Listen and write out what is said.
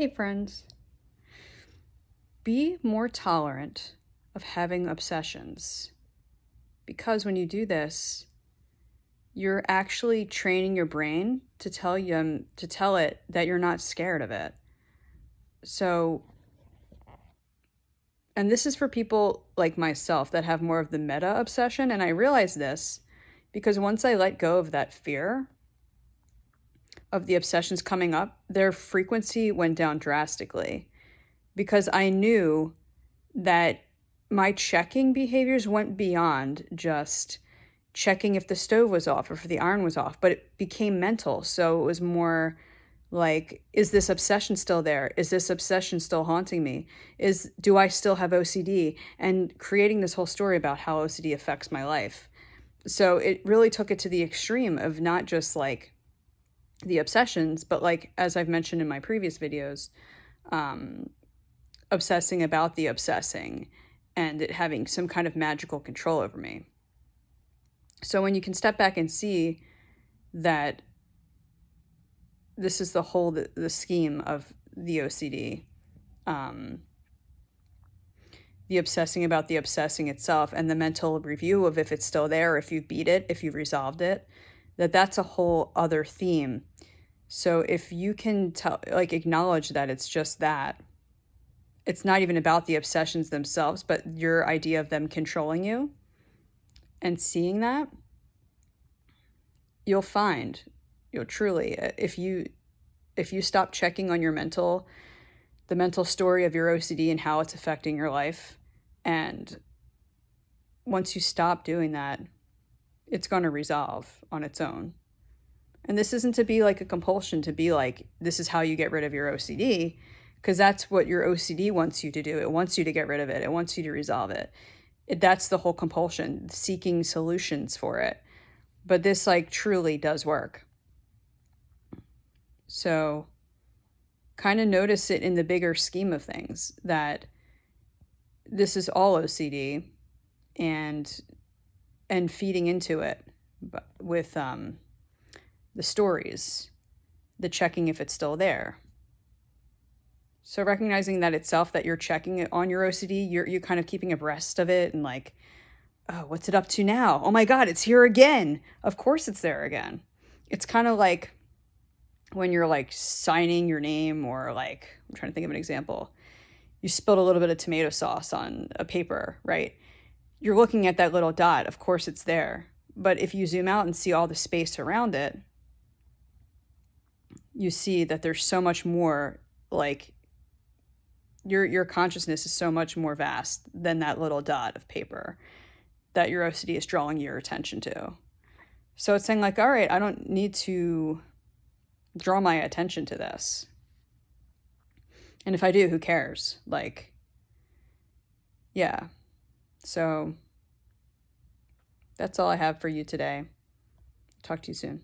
Hey friends, be more tolerant of having obsessions, because when you do this, you're actually training your brain to tell it that you're not scared of it. So, and this is for people like myself that have more of the meta obsession, and I realized this because once I let go of that fear of the obsessions coming up, their frequency went down drastically because I knew that my checking behaviors went beyond just checking if the stove was off or if the iron was off, but it became mental. So it was more like, is this obsession still there? Is this obsession still haunting me? Do I still have OCD? And creating this whole story about how OCD affects my life. So it really took it to the extreme of not just like the obsessions, but like, as I've mentioned in my previous videos, obsessing about the obsessing and it having some kind of magical control over me. So when you can step back and see that this is the scheme of the OCD, the obsessing about the obsessing itself, and the mental review of if it's still there, if you've beat it, if you've resolved it, that's a whole other theme. So if you can acknowledge that it's just that, it's not even about the obsessions themselves, but your idea of them controlling you, and seeing that, you'll truly, if you stop checking on the mental story of your OCD and how it's affecting your life, and once you stop doing that, it's going to resolve on its own. And this isn't to be like a compulsion to be like, this is how you get rid of your OCD, because that's what your OCD wants you to do. It wants you to get rid of it. It wants you to resolve it. That's the whole compulsion, seeking solutions for it. But this truly does work. So kind of notice it in the bigger scheme of things, that this is all OCD, and feeding into it with the stories, the checking if it's still there. So recognizing that itself, that you're checking it on your OCD, you're kind of keeping abreast of it, and like, oh, what's it up to now? Oh my God, it's here again. Of course it's there again. It's kind of like when you're like signing your name, or like, I'm trying to think of an example. You spilled a little bit of tomato sauce on a paper, right? You're looking at that little dot. Of course it's there. But if you zoom out and see all the space around it, you see that there's so much more, like your consciousness is so much more vast than that little dot of paper that your OCD is drawing your attention to. So it's saying like, all right, I don't need to draw my attention to this. And if I do, who cares? Like, yeah. So that's all I have for you today. Talk to you soon.